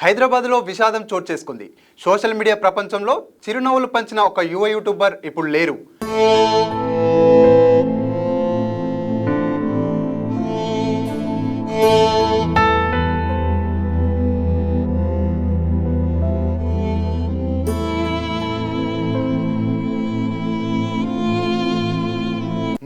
హైదరాబాద్లో విషాదం చోటు చేసుకుంది. సోషల్ మీడియా ప్రపంచంలో చిరునవ్వులు పంచిన ఒక యువ యూట్యూబర్ ఇప్పుడు లేరు.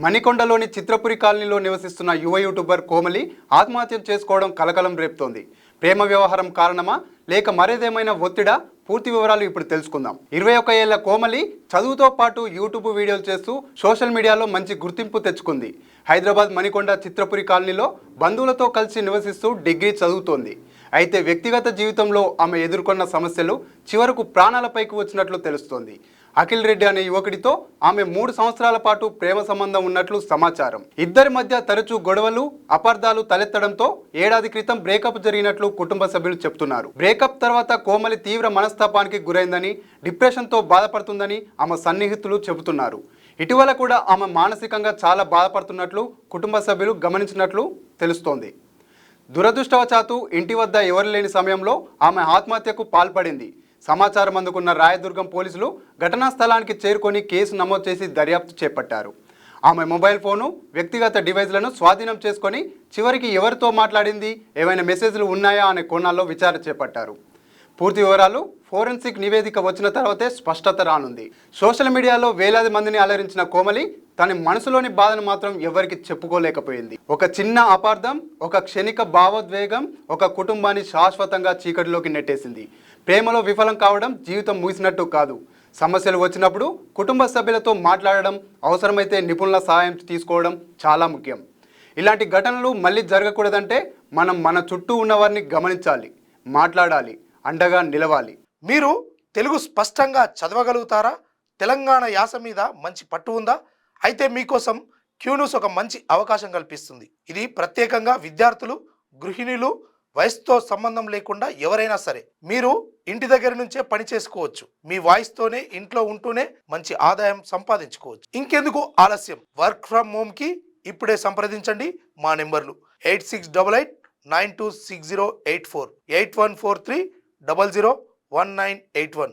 మణికొండలోని చిత్రపురి కాలనీలో నివసిస్తున్న యువ యూట్యూబర్ కోమలి ఆత్మహత్య చేసుకోవడం కలకలం రేపుతోంది. ప్రేమ వ్యవహారం కారణమా లేక మరేదేమైనా ఒత్తిడా? పూర్తి వివరాలు ఇప్పుడు తెలుసుకుందాం. 21 ఏళ్ల కోమలి చదువుతో పాటు యూట్యూబ్ వీడియోలు చేస్తూ సోషల్ మీడియాలో మంచి గుర్తింపు తెచ్చుకుంది. హైదరాబాద్ మణికొండ చిత్రపురి కాలనీలో బంధువులతో కలిసి నివసిస్తూ డిగ్రీ చదువుతోంది. అయితే వ్యక్తిగత జీవితంలో ఆమె ఎదుర్కొన్న సమస్యలు చివరకు ప్రాణాలపైకి వచ్చినట్లు తెలుస్తోంది. అఖిల్ రెడ్డి అనే యువకుడితో ఆమె 3 సంవత్సరాల పాటు ప్రేమ సంబంధం ఉన్నట్లు సమాచారం. ఇద్దరి మధ్య తరచూ గొడవలు, అపార్థాలు తలెత్తడంతో ఏడాది క్రితం బ్రేకప్ జరిగినట్లు కుటుంబ సభ్యులు చెప్తున్నారు. బ్రేకప్ తర్వాత కోమలి తీవ్ర మనస్తాపానికి గురైందని, డిప్రెషన్తో బాధపడుతుందని ఆమె సన్నిహితులు చెబుతున్నారు. ఇటీవల కూడా ఆమె మానసికంగా చాలా బాధపడుతున్నట్లు కుటుంబ సభ్యులు గమనించినట్లు తెలుస్తోంది. దురదృష్టవశాత్తు ఇంటి వద్ద ఎవరు లేని సమయంలో ఆమె ఆత్మహత్యకు పాల్పడింది. సమాచారం అందుకున్న రాయదుర్గం పోలీసులు ఘటనా స్థలానికి చేరుకొని కేసు నమోదు చేసి దర్యాప్తు చేపట్టారు. ఆమె మొబైల్ ఫోను, వ్యక్తిగత డివైజ్లను స్వాధీనం చేసుకొని చివరికి ఎవరితో మాట్లాడింది, ఏవైనా మెసేజ్లు ఉన్నాయా అనే కోణాల్లో విచారణ చేపట్టారు. పూర్తి వివరాలు ఫోరెన్సిక్ నివేదిక వచ్చిన తర్వాతే స్పష్టత రానుంది. సోషల్ మీడియాలో వేలాది మందిని అలరించిన కోమలి తన మనసులోని బాధను మాత్రం ఎవరికి చెప్పుకోలేకపోయింది. ఒక చిన్న అపార్థం, ఒక క్షణిక భావోద్వేగం ఒక కుటుంబాన్ని శాశ్వతంగా చీకటిలోకి నెట్టేసింది. ప్రేమలో విఫలం కావడం జీవితం ముగిసినట్టు కాదు. సమస్యలు వచ్చినప్పుడు కుటుంబ సభ్యులతో మాట్లాడడం, అవసరమైతే నిపుణుల సహాయం తీసుకోవడం చాలా ముఖ్యం. ఇలాంటి ఘటనలు మళ్ళీ జరగకూడదంటే మనం మన చుట్టూ ఉన్నవారిని గమనించాలి, మాట్లాడాలి, అండగా నిలవాలి. మీరు తెలుగు స్పష్టంగా చదవగలుగుతారా? తెలంగాణ యాస మీద మంచి పట్టు ఉందా? అయితే మీకోసం క్యూన్యూస్ ఒక మంచి అవకాశం కల్పిస్తుంది. ఇది ప్రత్యేకంగా విద్యార్థులు, గృహిణులు, వయసుతో సంబంధం లేకుండా ఎవరైనా సరే మీరు ఇంటి దగ్గర నుంచే పని చేసుకోవచ్చు. మీ వాయిస్తోనే ఇంట్లో ఉంటూనే మంచి ఆదాయం సంపాదించుకోవచ్చు. ఇంకెందుకు ఆలస్యం? వర్క్ ఫ్రమ్ హోమ్ కి ఇప్పుడే సంప్రదించండి. మా నెంబర్లు 8688926084, 8143001981.